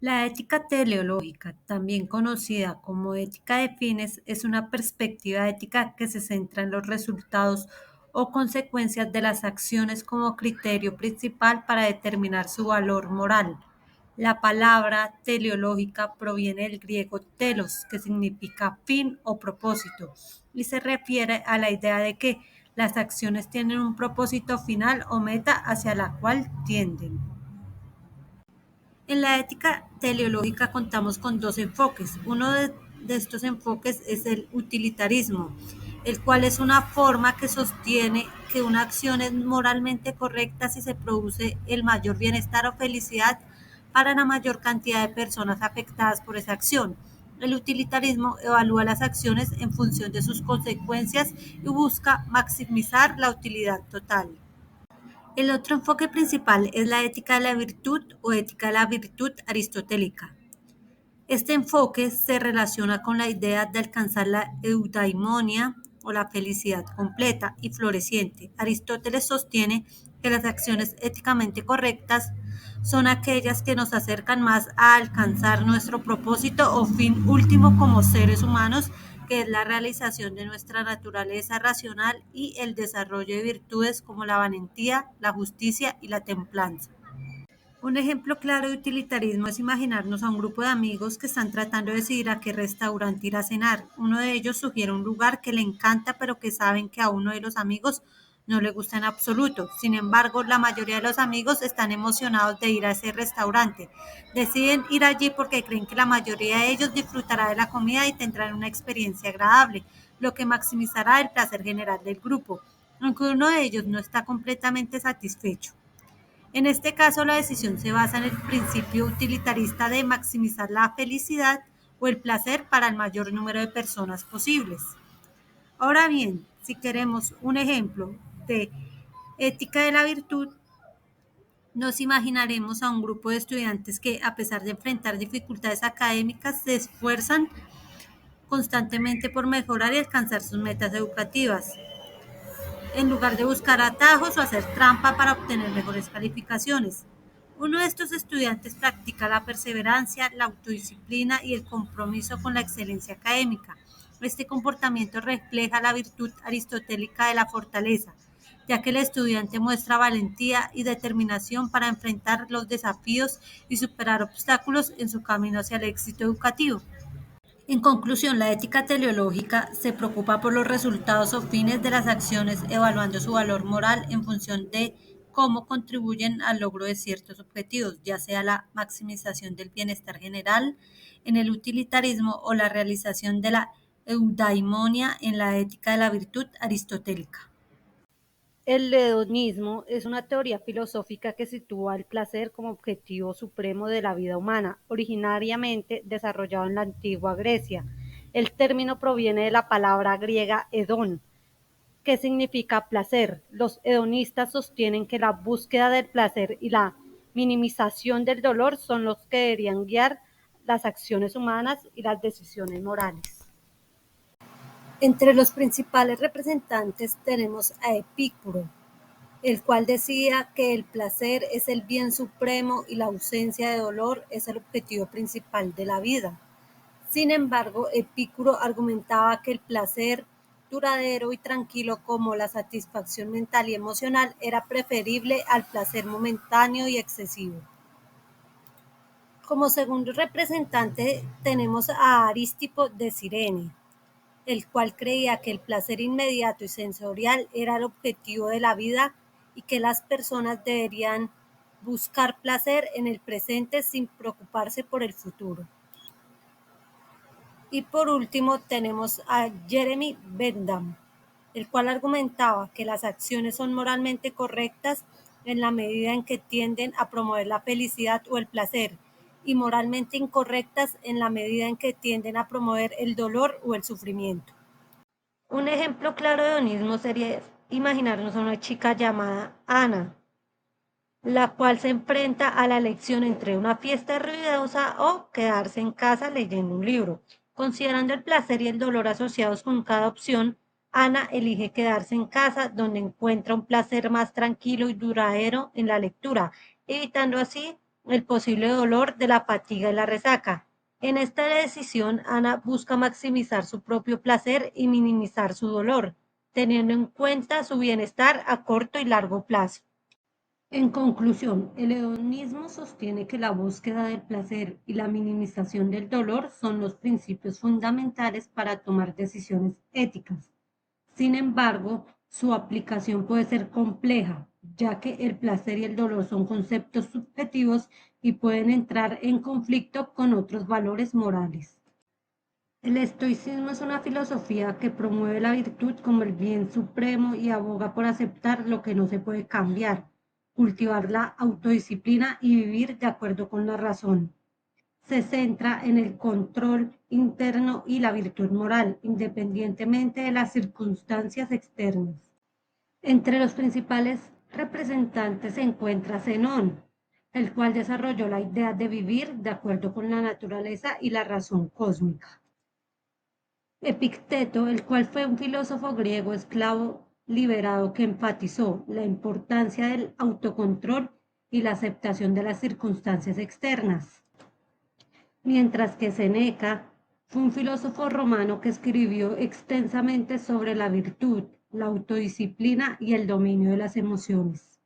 La ética teleológica, también conocida como ética de fines, es una perspectiva ética que se centra en los resultados o consecuencias de las acciones como criterio principal para determinar su valor moral. La palabra teleológica proviene del griego telos, que significa fin o propósito, y se refiere a la idea de que las acciones tienen un propósito final o meta hacia la cual tienden. En la ética teleológica contamos con dos enfoques. Uno de estos enfoques es el utilitarismo, el cual es una forma que sostiene que una acción es moralmente correcta si se produce el mayor bienestar o felicidad para la mayor cantidad de personas afectadas por esa acción. El utilitarismo evalúa las acciones en función de sus consecuencias y busca maximizar la utilidad total. El otro enfoque principal es la ética de la virtud o ética de la virtud aristotélica. Este enfoque se relaciona con la idea de alcanzar la eudaimonia o la felicidad completa y floreciente. Aristóteles sostiene que las acciones éticamente correctas son aquellas que nos acercan más a alcanzar nuestro propósito o fin último como seres humanos, que es la realización de nuestra naturaleza racional y el desarrollo de virtudes como la valentía, la justicia y la templanza. Un ejemplo claro de utilitarismo es imaginarnos a un grupo de amigos que están tratando de decidir a qué restaurante ir a cenar. Uno de ellos sugiere un lugar que le encanta, pero que saben que a uno de los amigos no le gusta en absoluto. Sin embargo, la mayoría de los amigos están emocionados de ir a ese restaurante. Deciden ir allí porque creen que la mayoría de ellos disfrutará de la comida y tendrán una experiencia agradable, lo que maximizará el placer general del grupo, aunque uno de ellos no está completamente satisfecho. En este caso, la decisión se basa en el principio utilitarista de maximizar la felicidad o el placer para el mayor número de personas posibles. Ahora bien, si queremos un ejemplo de ética de la virtud, nos imaginaremos a un grupo de estudiantes que, a pesar de enfrentar dificultades académicas, se esfuerzan constantemente por mejorar y alcanzar sus metas educativas, en lugar de buscar atajos o hacer trampa para obtener mejores calificaciones. Uno de estos estudiantes practica la perseverancia, la autodisciplina y el compromiso con la excelencia académica. Este comportamiento refleja la virtud aristotélica de la fortaleza, ya que el estudiante muestra valentía y determinación para enfrentar los desafíos y superar obstáculos en su camino hacia el éxito educativo. En conclusión, la ética teleológica se preocupa por los resultados o fines de las acciones, evaluando su valor moral en función de cómo contribuyen al logro de ciertos objetivos, ya sea la maximización del bienestar general en el utilitarismo o la realización de la eudaimonia en la ética de la virtud aristotélica. El hedonismo es una teoría filosófica que sitúa el placer como objetivo supremo de la vida humana, originariamente desarrollado en la antigua Grecia. El término proviene de la palabra griega hedón, que significa placer. Los hedonistas sostienen que la búsqueda del placer y la minimización del dolor son los que deberían guiar las acciones humanas y las decisiones morales. Entre los principales representantes tenemos a Epicuro, el cual decía que el placer es el bien supremo y la ausencia de dolor es el objetivo principal de la vida. Sin embargo, Epicuro argumentaba que el placer duradero y tranquilo como la satisfacción mental y emocional era preferible al placer momentáneo y excesivo. Como segundo representante tenemos a Aristipo de Cirene, el cual creía que el placer inmediato y sensorial era el objetivo de la vida y que las personas deberían buscar placer en el presente sin preocuparse por el futuro. Y por último tenemos a Jeremy Bentham, el cual argumentaba que las acciones son moralmente correctas en la medida en que tienden a promover la felicidad o el placer, y moralmente incorrectas en la medida en que tienden a promover el dolor o el sufrimiento. Un ejemplo claro de onismo sería imaginarnos a una chica llamada Ana, la cual se enfrenta a la elección entre una fiesta ruidosa o quedarse en casa leyendo un libro. Considerando el placer y el dolor asociados con cada opción, Ana elige quedarse en casa, donde encuentra un placer más tranquilo y duradero en la lectura, evitando así el posible dolor de la fatiga y la resaca. En esta decisión, Ana busca maximizar su propio placer y minimizar su dolor, teniendo en cuenta su bienestar a corto y largo plazo. En conclusión, el hedonismo sostiene que la búsqueda del placer y la minimización del dolor son los principios fundamentales para tomar decisiones éticas. Sin embargo, su aplicación puede ser compleja, ya que el placer y el dolor son conceptos subjetivos y pueden entrar en conflicto con otros valores morales. El estoicismo es una filosofía que promueve la virtud como el bien supremo y aboga por aceptar lo que no se puede cambiar, cultivar la autodisciplina y vivir de acuerdo con la razón. Se centra en el control interno y la virtud moral, independientemente de las circunstancias externas. Entre los principales representantes se encuentra Zenón, el cual desarrolló la idea de vivir de acuerdo con la naturaleza y la razón cósmica. Epicteto, el cual fue un filósofo griego esclavo liberado que enfatizó la importancia del autocontrol y la aceptación de las circunstancias externas. Mientras que Séneca fue un filósofo romano que escribió extensamente sobre la virtud, la autodisciplina y el dominio de las emociones.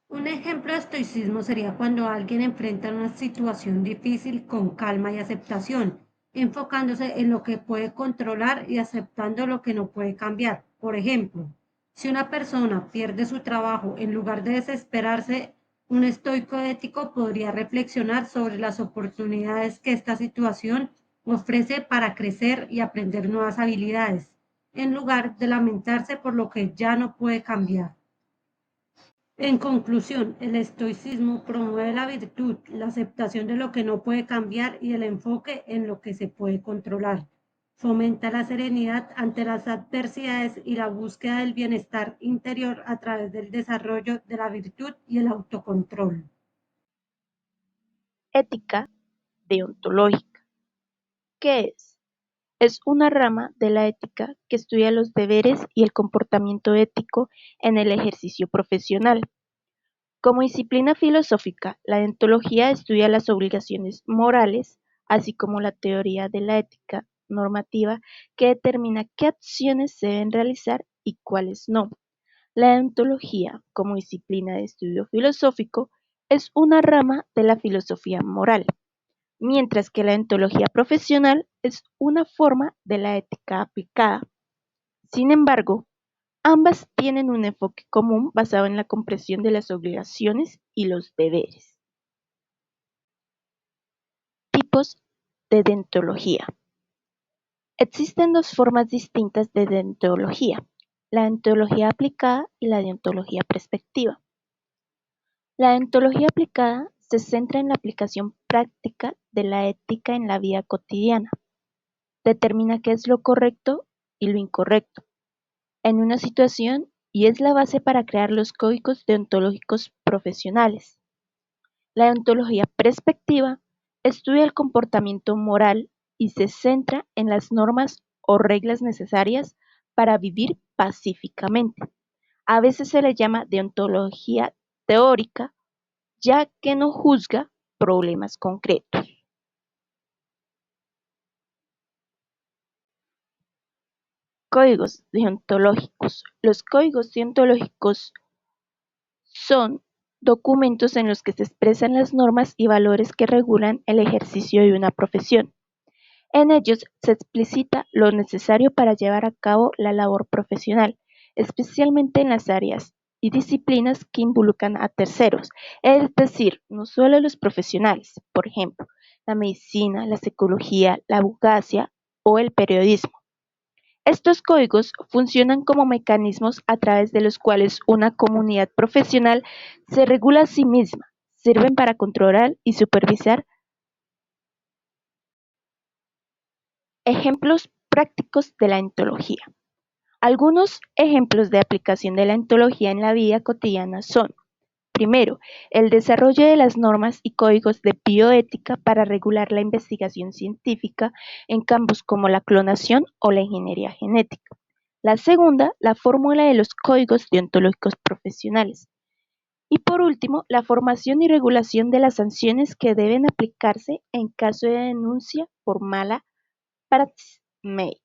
Un ejemplo de estoicismo sería cuando alguien enfrenta una situación difícil con calma y aceptación, enfocándose en lo que puede controlar y aceptando lo que no puede cambiar. Por ejemplo, si una persona pierde su trabajo, en lugar de desesperarse, un estoico ético podría reflexionar sobre las oportunidades que esta situación ofrece para crecer y aprender nuevas habilidades, en lugar de lamentarse por lo que ya no puede cambiar. En conclusión, el estoicismo promueve la virtud, la aceptación de lo que no puede cambiar y el enfoque en lo que se puede controlar. Fomenta la serenidad ante las adversidades y la búsqueda del bienestar interior a través del desarrollo de la virtud y el autocontrol. Ética deontológica. ¿Qué es? Es una rama de la ética que estudia los deberes y el comportamiento ético en el ejercicio profesional. Como disciplina filosófica, la deontología estudia las obligaciones morales, así como la teoría de la ética normativa que determina qué acciones se deben realizar y cuáles no. La deontología, como disciplina de estudio filosófico, es una rama de la filosofía moral, mientras que la deontología profesional es una forma de la ética aplicada. Sin embargo, ambas tienen un enfoque común basado en la comprensión de las obligaciones y los deberes. Tipos de deontología. Existen dos formas distintas de deontología, la deontología aplicada y la deontología prospectiva. La deontología aplicada se centra en la aplicación práctica de la ética en la vida cotidiana. Determina qué es lo correcto y lo incorrecto en una situación y es la base para crear los códigos deontológicos profesionales. La deontología prospectiva estudia el comportamiento moral y se centra en las normas o reglas necesarias para vivir pacíficamente. A veces se le llama deontología teórica, ya que no juzga problemas concretos. Códigos deontológicos. Los códigos deontológicos son documentos en los que se expresan las normas y valores que regulan el ejercicio de una profesión. En ellos se explicita lo necesario para llevar a cabo la labor profesional, especialmente en las áreas y disciplinas que involucran a terceros, es decir, no solo los profesionales, por ejemplo, la medicina, la psicología, la abogacía o el periodismo. Estos códigos funcionan como mecanismos a través de los cuales una comunidad profesional se regula a sí misma, sirven para controlar y supervisar. Ejemplos prácticos de la deontología. Algunos ejemplos de aplicación de la deontología en la vida cotidiana son: primero, el desarrollo de las normas y códigos de bioética para regular la investigación científica en campos como la clonación o la ingeniería genética. La segunda, la fórmula de los códigos deontológicos profesionales. Y por último, la formación y regulación de las sanciones que deben aplicarse en caso de denuncia por mala praxis médica.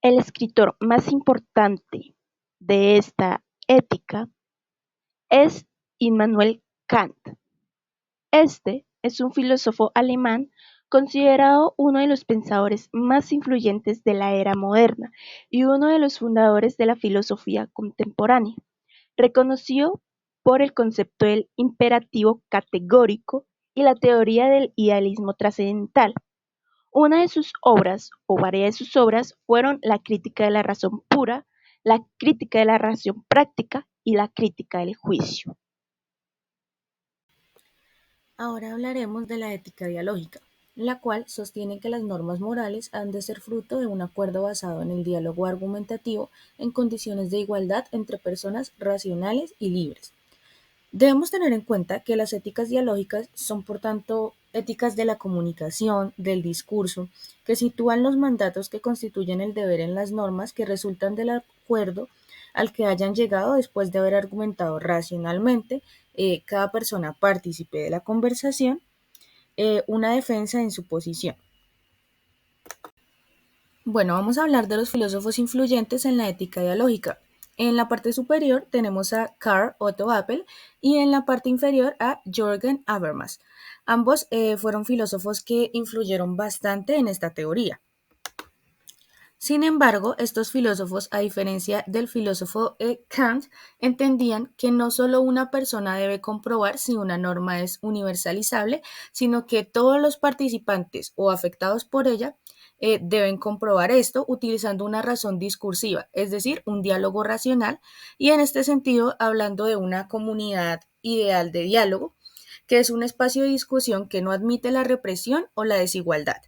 El escritor más importante de esta ética es Immanuel Kant. Este es un filósofo alemán considerado uno de los pensadores más influyentes de la era moderna y uno de los fundadores de la filosofía contemporánea, reconocido por el concepto del imperativo categórico y la teoría del idealismo trascendental. Una de sus obras, o varias de sus obras, fueron la crítica de la razón pura, la crítica de la razón práctica y la crítica del juicio. Ahora hablaremos de la ética dialógica, la cual sostiene que las normas morales han de ser fruto de un acuerdo basado en el diálogo argumentativo en condiciones de igualdad entre personas racionales y libres. Debemos tener en cuenta que las éticas dialógicas son, por tanto, éticas de la comunicación, del discurso, que sitúan los mandatos que constituyen el deber en las normas que resultan del acuerdo al que hayan llegado después de haber argumentado racionalmente cada persona partícipe de la conversación una defensa en su posición. Bueno, vamos a hablar de los filósofos influyentes en la ética dialógica. En la parte superior tenemos a Karl Otto Appel y en la parte inferior a Jürgen Habermas. Ambos fueron filósofos que influyeron bastante en esta teoría. Sin embargo, estos filósofos, a diferencia del filósofo Kant, entendían que no solo una persona debe comprobar si una norma es universalizable, sino que todos los participantes o afectados por ella deben comprobar esto utilizando una razón discursiva, es decir, un diálogo racional, y en este sentido hablando de una comunidad ideal de diálogo, que es un espacio de discusión que no admite la represión o la desigualdad.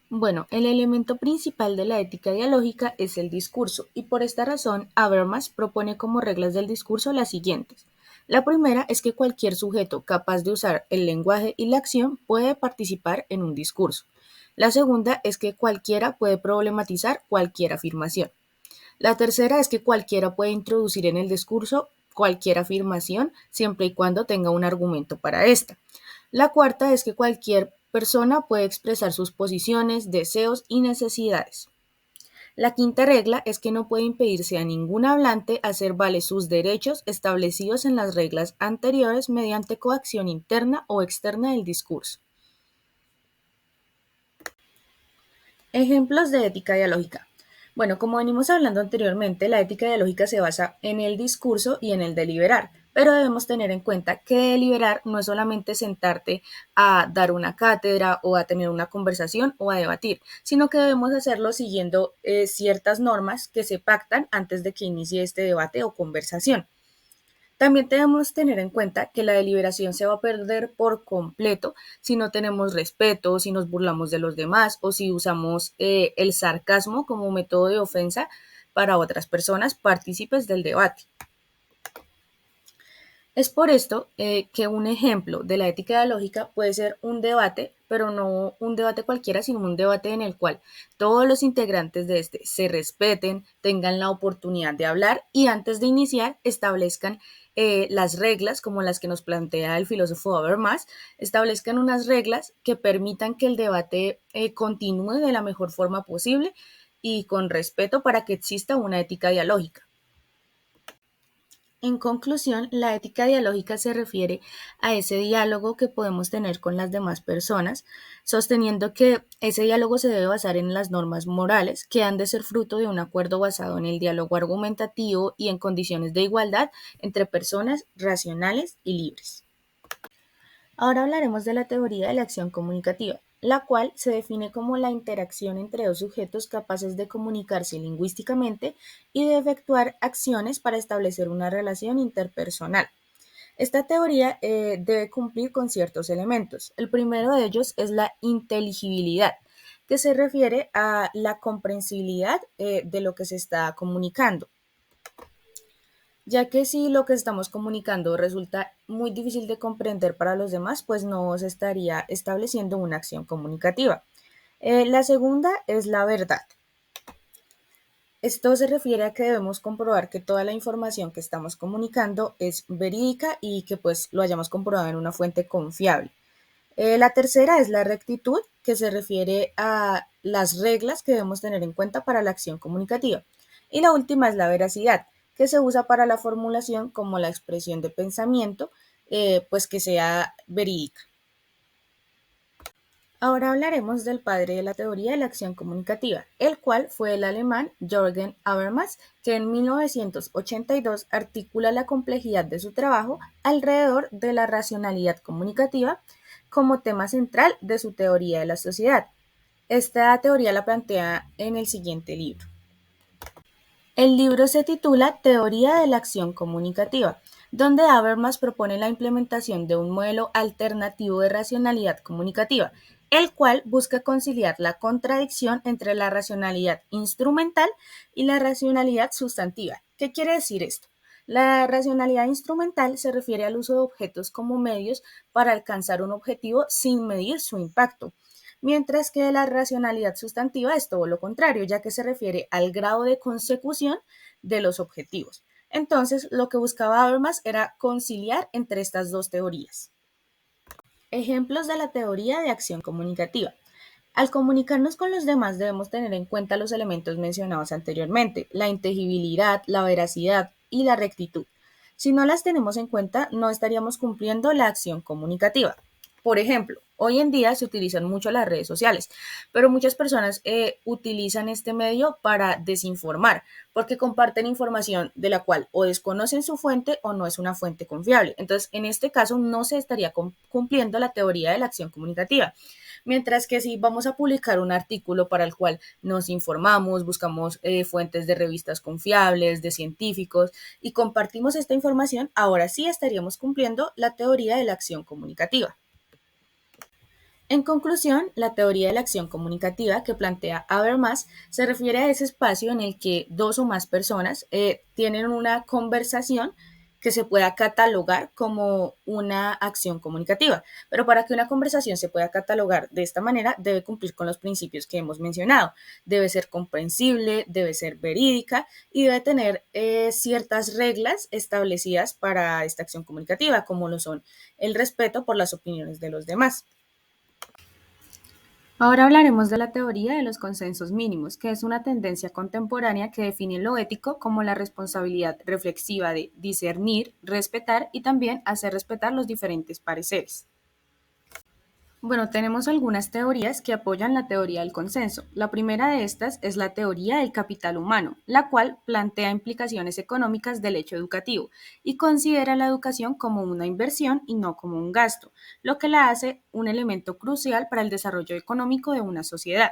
Bueno, el elemento principal de la ética dialógica es el discurso, y por esta razón Habermas propone como reglas del discurso las siguientes. La primera es que cualquier sujeto capaz de usar el lenguaje y la acción puede participar en un discurso. La segunda es que cualquiera puede problematizar cualquier afirmación. La tercera es que cualquiera puede introducir en el discurso cualquier afirmación siempre y cuando tenga un argumento para esta. La cuarta es que cualquier persona puede expresar sus posiciones, deseos y necesidades. La quinta regla es que no puede impedirse a ningún hablante hacer valer sus derechos establecidos en las reglas anteriores mediante coacción interna o externa del discurso. Ejemplos de ética dialógica. Bueno, como venimos hablando anteriormente, la ética dialógica se basa en el discurso y en el deliberar, pero debemos tener en cuenta que deliberar no es solamente sentarte a dar una cátedra o a tener una conversación o a debatir, sino que debemos hacerlo siguiendo ciertas normas que se pactan antes de que inicie este debate o conversación. También debemos tener en cuenta que la deliberación se va a perder por completo si no tenemos respeto, si nos burlamos de los demás o si usamos el sarcasmo como método de ofensa para otras personas partícipes del debate. Es por esto que un ejemplo de la ética dialógica puede ser un debate, pero no un debate cualquiera, sino un debate en el cual todos los integrantes de este se respeten, tengan la oportunidad de hablar y antes de iniciar establezcan las reglas, como las que nos plantea el filósofo Habermas, establezcan unas reglas que permitan que el debate continúe de la mejor forma posible y con respeto para que exista una ética dialógica. En conclusión, la ética dialógica se refiere a ese diálogo que podemos tener con las demás personas, sosteniendo que ese diálogo se debe basar en las normas morales que han de ser fruto de un acuerdo basado en el diálogo argumentativo y en condiciones de igualdad entre personas racionales y libres. Ahora hablaremos de la teoría de la acción comunicativa, la cual se define como la interacción entre dos sujetos capaces de comunicarse lingüísticamente y de efectuar acciones para establecer una relación interpersonal. Esta teoría debe cumplir con ciertos elementos. El primero de ellos es la inteligibilidad, que se refiere a la comprensibilidad de lo que se está comunicando, ya que si lo que estamos comunicando resulta muy difícil de comprender para los demás, pues no se estaría estableciendo una acción comunicativa. La segunda es la verdad. Esto se refiere a que debemos comprobar que toda la información que estamos comunicando es verídica y que pues lo hayamos comprobado en una fuente confiable. La tercera es la rectitud, que se refiere a las reglas que debemos tener en cuenta para la acción comunicativa. Y la última es la veracidad, que se usa para la formulación como la expresión de pensamiento, pues que sea verídica. Ahora hablaremos del padre de la teoría de la acción comunicativa, el cual fue el alemán Jürgen Habermas, que en 1982 articula la complejidad de su trabajo alrededor de la racionalidad comunicativa como tema central de su teoría de la sociedad. Esta teoría la plantea en el siguiente libro. El libro se titula Teoría de la acción comunicativa, donde Habermas propone la implementación de un modelo alternativo de racionalidad comunicativa, el cual busca conciliar la contradicción entre la racionalidad instrumental y la racionalidad sustantiva. ¿Qué quiere decir esto? La racionalidad instrumental se refiere al uso de objetos como medios para alcanzar un objetivo sin medir su impacto, mientras que la racionalidad sustantiva es todo lo contrario, ya que se refiere al grado de consecución de los objetivos. Entonces, lo que buscaba Habermas era conciliar entre estas dos teorías. Ejemplos de la teoría de acción comunicativa. Al comunicarnos con los demás debemos tener en cuenta los elementos mencionados anteriormente, la inteligibilidad, la veracidad y la rectitud. Si no las tenemos en cuenta, no estaríamos cumpliendo la acción comunicativa. Por ejemplo, hoy en día se utilizan mucho las redes sociales, pero muchas personas utilizan este medio para desinformar, porque comparten información de la cual o desconocen su fuente o no es una fuente confiable. Entonces, en este caso, no se estaría cumpliendo la teoría de la acción comunicativa. Mientras que si vamos a publicar un artículo para el cual nos informamos, buscamos fuentes de revistas confiables, de científicos y compartimos esta información, ahora sí estaríamos cumpliendo la teoría de la acción comunicativa. En conclusión, la teoría de la acción comunicativa que plantea Habermas se refiere a ese espacio en el que dos o más personas tienen una conversación que se pueda catalogar como una acción comunicativa. Pero para que una conversación se pueda catalogar de esta manera, debe cumplir con los principios que hemos mencionado. Debe ser comprensible, debe ser verídica y debe tener ciertas reglas establecidas para esta acción comunicativa, como lo son el respeto por las opiniones de los demás. Ahora hablaremos de la teoría de los consensos mínimos, que es una tendencia contemporánea que define lo ético como la responsabilidad reflexiva de discernir, respetar y también hacer respetar los diferentes pareceres. Bueno, tenemos algunas teorías que apoyan la teoría del consenso. La primera de estas es la teoría del capital humano, la cual plantea implicaciones económicas del hecho educativo y considera la educación como una inversión y no como un gasto, lo que la hace un elemento crucial para el desarrollo económico de una sociedad.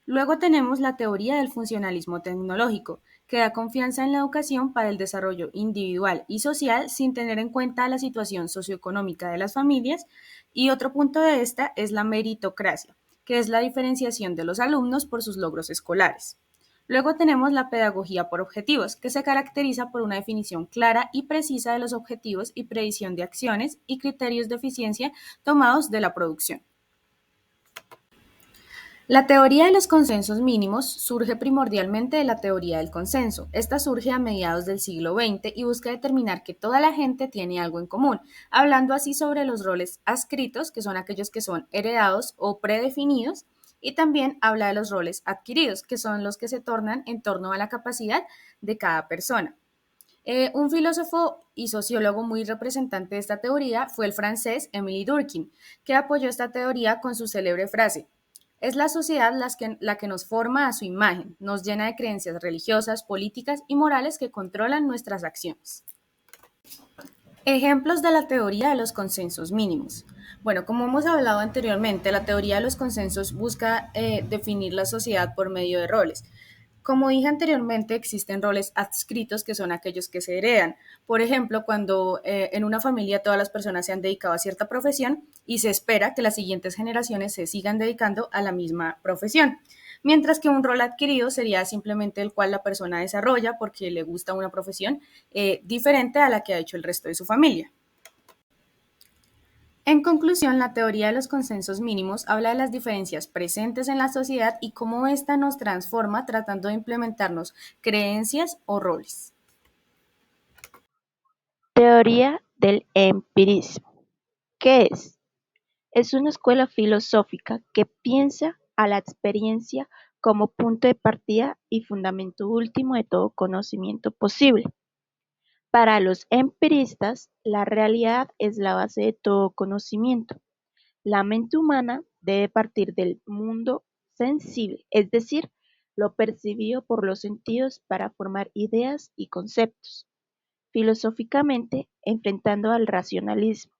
Luego tenemos la teoría del funcionalismo tecnológico, que da confianza en la educación para el desarrollo individual y social sin tener en cuenta la situación socioeconómica de las familias. Y otro punto de esta es la meritocracia, que es la diferenciación de los alumnos por sus logros escolares. Luego tenemos la pedagogía por objetivos, que se caracteriza por una definición clara y precisa de los objetivos y predicción de acciones y criterios de eficiencia tomados de la producción. La teoría de los consensos mínimos surge primordialmente de la teoría del consenso. Esta surge a mediados del siglo XX y busca determinar que toda la gente tiene algo en común, hablando así sobre los roles adscritos, que son aquellos que son heredados o predefinidos, y también habla de los roles adquiridos, que son los que se tornan en torno a la capacidad de cada persona. Un filósofo y sociólogo muy representante de esta teoría fue el francés Émile Durkheim, que apoyó esta teoría con su célebre frase: es la sociedad la que nos forma a su imagen, nos llena de creencias religiosas, políticas y morales que controlan nuestras acciones. Ejemplos de la teoría de los consensos mínimos. Bueno, como hemos hablado anteriormente, la teoría de los consensos busca definir la sociedad por medio de roles. Como dije anteriormente, existen roles adscritos que son aquellos que se heredan. Por ejemplo, cuando en una familia todas las personas se han dedicado a cierta profesión y se espera que las siguientes generaciones se sigan dedicando a la misma profesión. Mientras que un rol adquirido sería simplemente el cual la persona desarrolla porque le gusta una profesión diferente a la que ha hecho el resto de su familia. En conclusión, la teoría de los consensos mínimos habla de las diferencias presentes en la sociedad y cómo ésta nos transforma tratando de implementarnos creencias o roles. Teoría del empirismo. ¿Qué es? Es una escuela filosófica que piensa a la experiencia como punto de partida y fundamento último de todo conocimiento posible. Para los empiristas, la realidad es la base de todo conocimiento. La mente humana debe partir del mundo sensible, es decir, lo percibido por los sentidos para formar ideas y conceptos. Filosóficamente, enfrentando al racionalismo.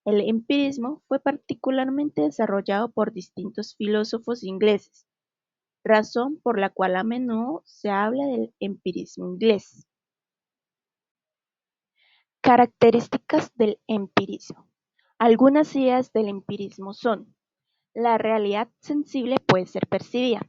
El empirismo fue particularmente desarrollado por distintos filósofos ingleses, razón por la cual a menudo se habla del empirismo inglés. Características del empirismo. Algunas ideas del empirismo son: la realidad sensible puede ser percibida.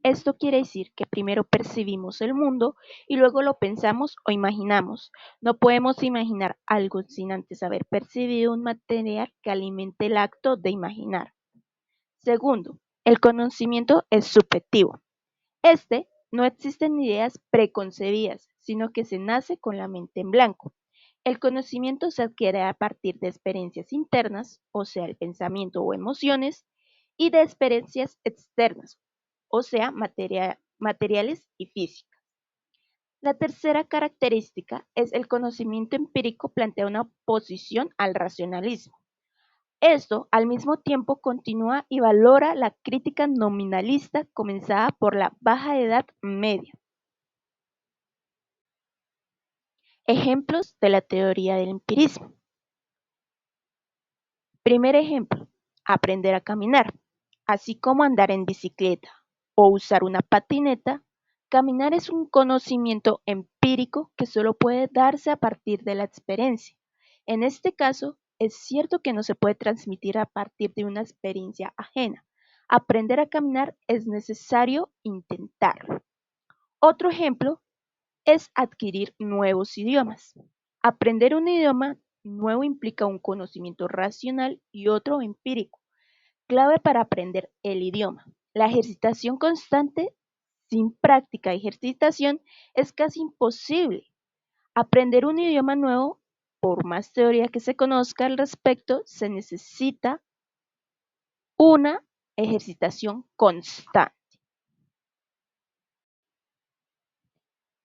Esto quiere decir que primero percibimos el mundo y luego lo pensamos o imaginamos. No podemos imaginar algo sin antes haber percibido un material que alimente el acto de imaginar. Segundo, el conocimiento es subjetivo. No existen ideas preconcebidas, sino que se nace con la mente en blanco. El conocimiento se adquiere a partir de experiencias internas, o sea, el pensamiento o emociones, y de experiencias externas, o sea, materiales y físicas. La tercera característica es el conocimiento empírico plantea una oposición al racionalismo. Esto, al mismo tiempo, continúa y valora la crítica nominalista comenzada por la Baja Edad Media. Ejemplos de la teoría del empirismo. Primer ejemplo, aprender a caminar. Así como andar en bicicleta o usar una patineta, caminar es un conocimiento empírico que solo puede darse a partir de la experiencia. En este caso, es cierto que no se puede transmitir a partir de una experiencia ajena. Aprender a caminar es necesario intentarlo. Otro ejemplo es adquirir nuevos idiomas. Aprender un idioma nuevo implica un conocimiento racional y otro empírico, clave para aprender el idioma. La ejercitación constante sin práctica y ejercitación es casi imposible. Aprender un idioma nuevo, por más teoría que se conozca al respecto, se necesita una ejercitación constante.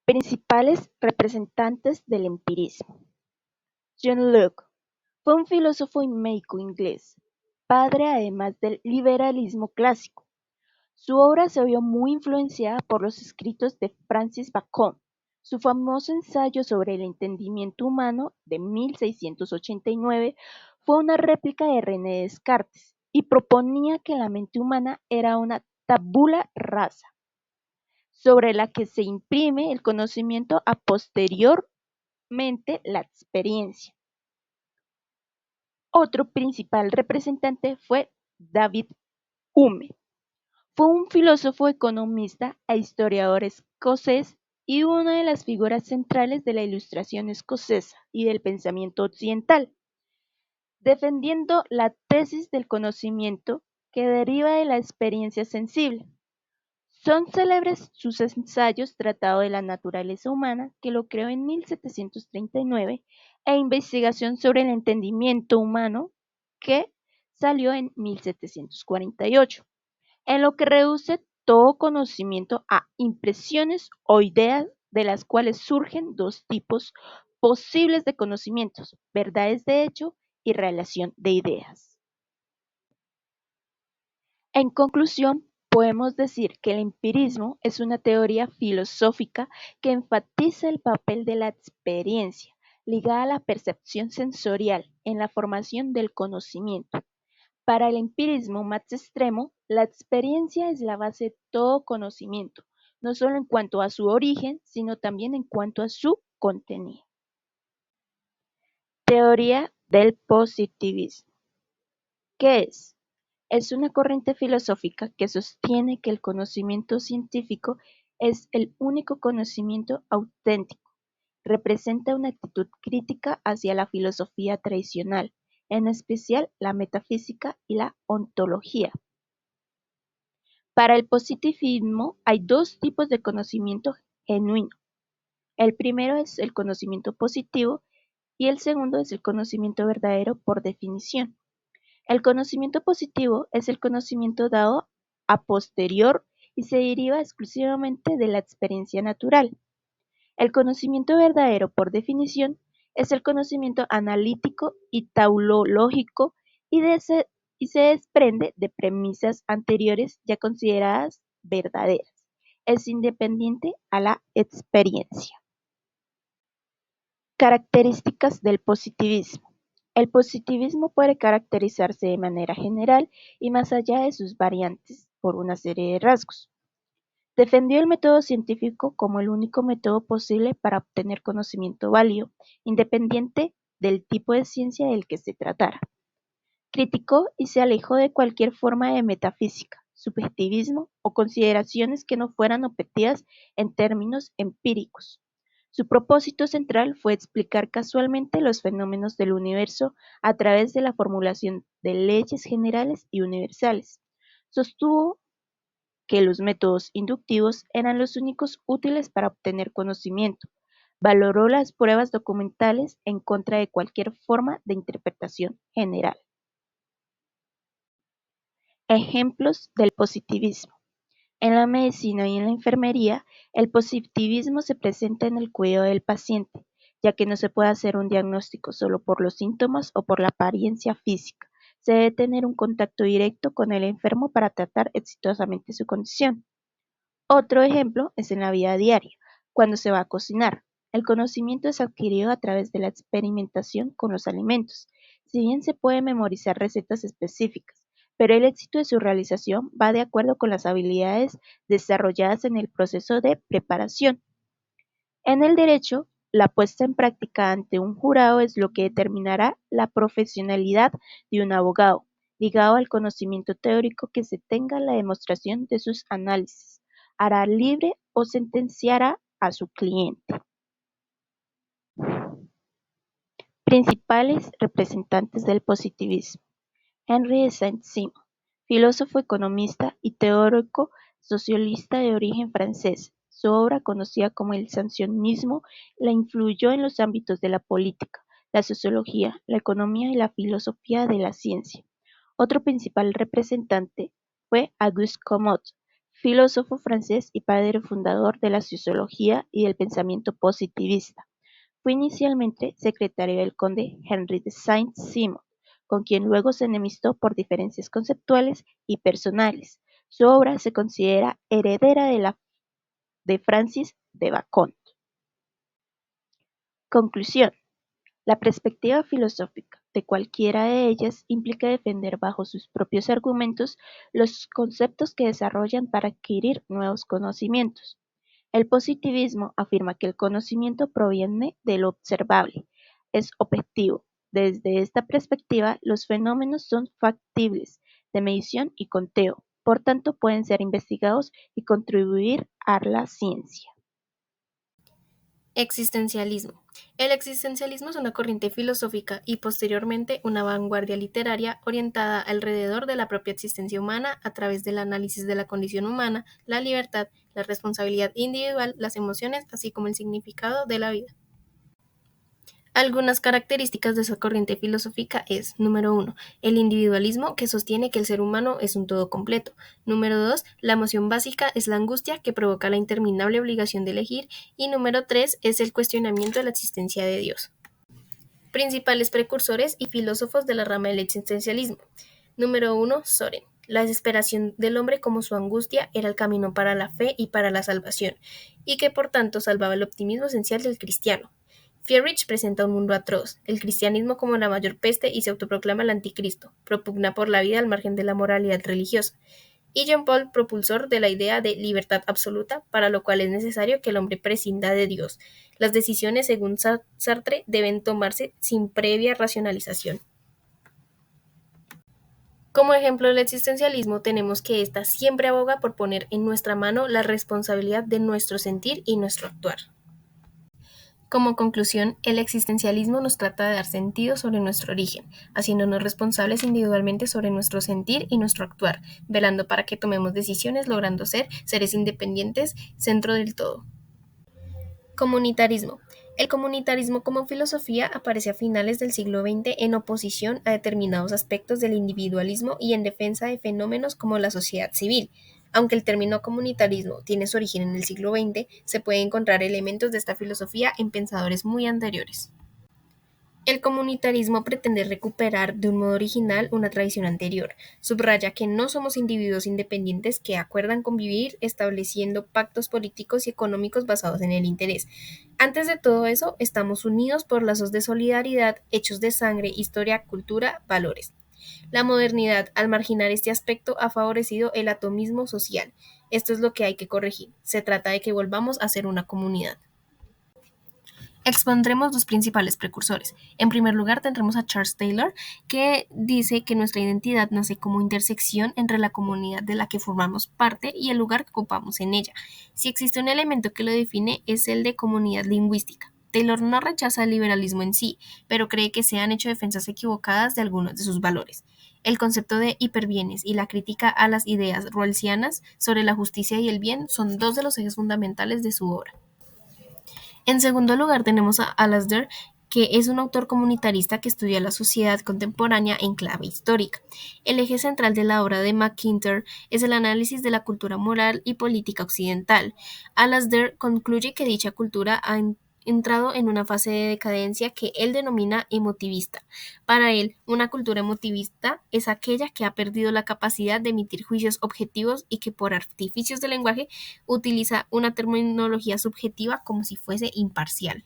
Principales representantes del empirismo. John Locke fue un filósofo y médico inglés, padre además del liberalismo clásico. Su obra se vio muy influenciada por los escritos de Francis Bacon. Su famoso ensayo sobre el entendimiento humano de 1689 fue una réplica de René Descartes y proponía que la mente humana era una tabula rasa, sobre la que se imprime el conocimiento a posteriormente la experiencia. Otro principal representante fue David Hume. Fue un filósofo, economista e historiador escocés y una de las figuras centrales de la Ilustración escocesa y del pensamiento occidental, defendiendo la tesis del conocimiento que deriva de la experiencia sensible. Son célebres sus ensayos Tratado de la naturaleza humana, que lo creó en 1739, e Investigación sobre el entendimiento humano, que salió en 1748. En lo que reduce todo conocimiento a impresiones o ideas de las cuales surgen dos tipos posibles de conocimientos: verdades de hecho y relación de ideas. En conclusión, podemos decir que el empirismo es una teoría filosófica que enfatiza el papel de la experiencia, ligada a la percepción sensorial en la formación del conocimiento. Para el empirismo más extremo, la experiencia es la base de todo conocimiento, no solo en cuanto a su origen, sino también en cuanto a su contenido. Teoría del positivismo. ¿Qué es? Es una corriente filosófica que sostiene que el conocimiento científico es el único conocimiento auténtico. Representa una actitud crítica hacia la filosofía tradicional, en especial la metafísica y la ontología. Para el positivismo hay dos tipos de conocimiento genuino. El primero es el conocimiento positivo y el segundo es el conocimiento verdadero por definición. El conocimiento positivo es el conocimiento dado a posterior y se deriva exclusivamente de la experiencia natural. El conocimiento verdadero por definición es el conocimiento analítico y tautológico y se desprende de premisas anteriores ya consideradas verdaderas. Es independiente a la experiencia. Características del positivismo. El positivismo puede caracterizarse de manera general y más allá de sus variantes por una serie de rasgos. Defendió el método científico como el único método posible para obtener conocimiento válido, independiente del tipo de ciencia del que se tratara. Criticó y se alejó de cualquier forma de metafísica, subjetivismo o consideraciones que no fueran objetivas en términos empíricos. Su propósito central fue explicar casualmente los fenómenos del universo a través de la formulación de leyes generales y universales. Sostuvo que los métodos inductivos eran los únicos útiles para obtener conocimiento. Valoró las pruebas documentales en contra de cualquier forma de interpretación general. Ejemplos del positivismo. En la medicina y en la enfermería, el positivismo se presenta en el cuidado del paciente, ya que no se puede hacer un diagnóstico solo por los síntomas o por la apariencia física. Se debe tener un contacto directo con el enfermo para tratar exitosamente su condición. Otro ejemplo es en la vida diaria, cuando se va a cocinar. El conocimiento es adquirido a través de la experimentación con los alimentos. Si bien se puede memorizar recetas específicas, pero el éxito de su realización va de acuerdo con las habilidades desarrolladas en el proceso de preparación. En el derecho, la puesta en práctica ante un jurado es lo que determinará la profesionalidad de un abogado, ligado al conocimiento teórico que se tenga en la demostración de sus análisis. Hará libre o sentenciará a su cliente. Principales representantes del positivismo. Henry de Saint-Simon, filósofo, economista y teórico socialista de origen francés. Su obra, conocida como el sancionismo, la influyó en los ámbitos de la política, la sociología, la economía y la filosofía de la ciencia. Otro principal representante fue Auguste Comte, filósofo francés y padre fundador de la sociología y del pensamiento positivista. Fue inicialmente secretario del conde Henry de Saint-Simon, con quien luego se enemistó por diferencias conceptuales y personales. Su obra se considera heredera de Francis de Bacon. Conclusión. La perspectiva filosófica de cualquiera de ellas implica defender bajo sus propios argumentos los conceptos que desarrollan para adquirir nuevos conocimientos. El positivismo afirma que el conocimiento proviene de lo observable, es objetivo. Desde esta perspectiva, los fenómenos son factibles de medición y conteo, por tanto pueden ser investigados y contribuir a la ciencia. Existencialismo. El existencialismo es una corriente filosófica y posteriormente una vanguardia literaria orientada alrededor de la propia existencia humana a través del análisis de la condición humana, la libertad, la responsabilidad individual, las emociones, así como el significado de la vida. Algunas características de esa corriente filosófica es, número 1, el individualismo, que sostiene que el ser humano es un todo completo. Número 2, la emoción básica es la angustia, que provoca la interminable obligación de elegir. Y número 3, es el cuestionamiento de la existencia de Dios. Principales precursores y filósofos de la rama del existencialismo. Número 1, Soren. La desesperación del hombre como su angustia era el camino para la fe y para la salvación, y que por tanto salvaba el optimismo esencial del cristiano. Friedrich presenta un mundo atroz, el cristianismo como la mayor peste y se autoproclama el anticristo, propugna por la vida al margen de la moralidad religiosa. Y Jean Paul, propulsor de la idea de libertad absoluta, para lo cual es necesario que el hombre prescinda de Dios. Las decisiones, según Sartre, deben tomarse sin previa racionalización. Como ejemplo del existencialismo tenemos que ésta siempre aboga por poner en nuestra mano la responsabilidad de nuestro sentir y nuestro actuar. Como conclusión, el existencialismo nos trata de dar sentido sobre nuestro origen, haciéndonos responsables individualmente sobre nuestro sentir y nuestro actuar, velando para que tomemos decisiones, logrando ser seres independientes, centro del todo. Comunitarismo. El comunitarismo como filosofía aparece a finales del siglo XX en oposición a determinados aspectos del individualismo y en defensa de fenómenos como la sociedad civil. Aunque el término comunitarismo tiene su origen en el siglo XX, se puede encontrar elementos de esta filosofía en pensadores muy anteriores. El comunitarismo pretende recuperar de un modo original una tradición anterior. Subraya que no somos individuos independientes que acuerdan convivir estableciendo pactos políticos y económicos basados en el interés. Antes de todo eso, estamos unidos por lazos de solidaridad, hechos de sangre, historia, cultura, valores. La modernidad, al marginar este aspecto, ha favorecido el atomismo social. Esto es lo que hay que corregir. Se trata de que volvamos a ser una comunidad. Expondremos dos principales precursores. En primer lugar, tendremos a Charles Taylor, que dice que nuestra identidad nace como intersección entre la comunidad de la que formamos parte y el lugar que ocupamos en ella. Si existe un elemento que lo define, es el de comunidad lingüística. Taylor no rechaza el liberalismo en sí, pero cree que se han hecho defensas equivocadas de algunos de sus valores. El concepto de hiperbienes y la crítica a las ideas rawlsianas sobre la justicia y el bien son dos de los ejes fundamentales de su obra. En segundo lugar tenemos a Alasdair, que es un autor comunitarista que estudia la sociedad contemporánea en clave histórica. El eje central de la obra de MacIntyre es el análisis de la cultura moral y política occidental. Alasdair concluye que dicha cultura ha entrado en una fase de decadencia que él denomina emotivista. Para él, una cultura emotivista es aquella que ha perdido la capacidad de emitir juicios objetivos y que por artificios de lenguaje utiliza una terminología subjetiva como si fuese imparcial.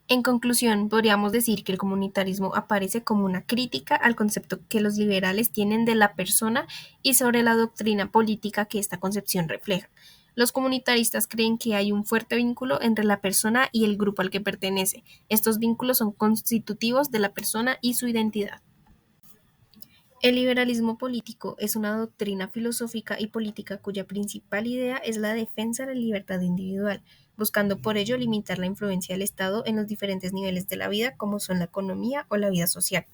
En conclusión, podríamos decir que el comunitarismo aparece como una crítica al concepto que los liberales tienen de la persona y sobre la doctrina política que esta concepción refleja. Los comunitaristas creen que hay un fuerte vínculo entre la persona y el grupo al que pertenece. Estos vínculos son constitutivos de la persona y su identidad. El liberalismo político es una doctrina filosófica y política cuya principal idea es la defensa de la libertad individual, buscando por ello limitar la influencia del Estado en los diferentes niveles de la vida, como son la economía o la vida social.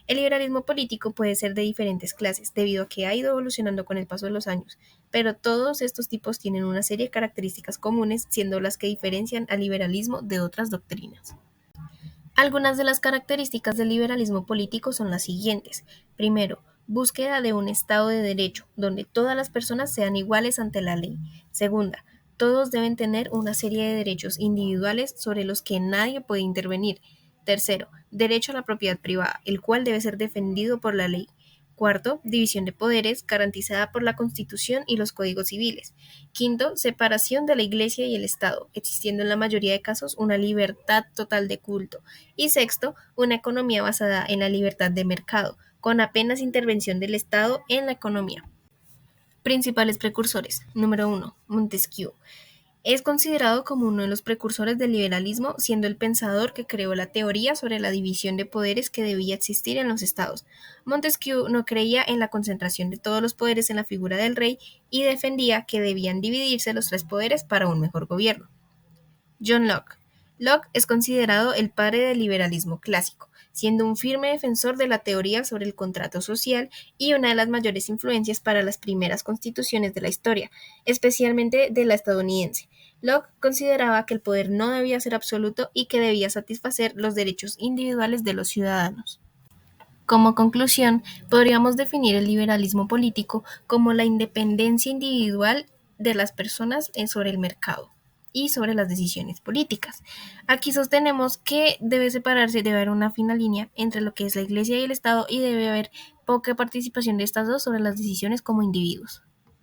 El liberalismo político puede ser de diferentes clases, debido a que ha ido evolucionando con el paso de los años, pero todos estos tipos tienen una serie de características comunes, siendo las que diferencian al liberalismo de otras doctrinas. Algunas de las características del liberalismo político son las siguientes. Primero, búsqueda de un Estado de derecho, donde todas las personas sean iguales ante la ley. Segunda, todos deben tener una serie de derechos individuales sobre los que nadie puede intervenir. Tercero, derecho a la propiedad privada, el cual debe ser defendido por la ley. Cuarto, división de poderes garantizada por la Constitución y los códigos civiles. Quinto, separación de la Iglesia y el Estado, existiendo en la mayoría de casos una libertad total de culto. Y sexto, una economía basada en la libertad de mercado, con apenas intervención del Estado en la economía. Principales precursores. Número 1. Montesquieu. Es considerado como uno de los precursores del liberalismo, siendo el pensador que creó la teoría sobre la división de poderes que debía existir en los estados. Montesquieu no creía en la concentración de todos los poderes en la figura del rey y defendía que debían dividirse los tres poderes para un mejor gobierno. John Locke. Locke es considerado el padre del liberalismo clásico, siendo un firme defensor de la teoría sobre el contrato social y una de las mayores influencias para las primeras constituciones de la historia, especialmente de la estadounidense. Locke consideraba que el poder no debía ser absoluto y que debía satisfacer los derechos individuales de los ciudadanos. Como conclusión, podríamos definir el liberalismo político como la independencia individual de las personas sobre el mercado y sobre las decisiones políticas. Aquí sostenemos que debe separarse, debe haber una fina línea entre lo que es la Iglesia y el Estado y debe haber poca participación de estas dos sobre las decisiones como individuos.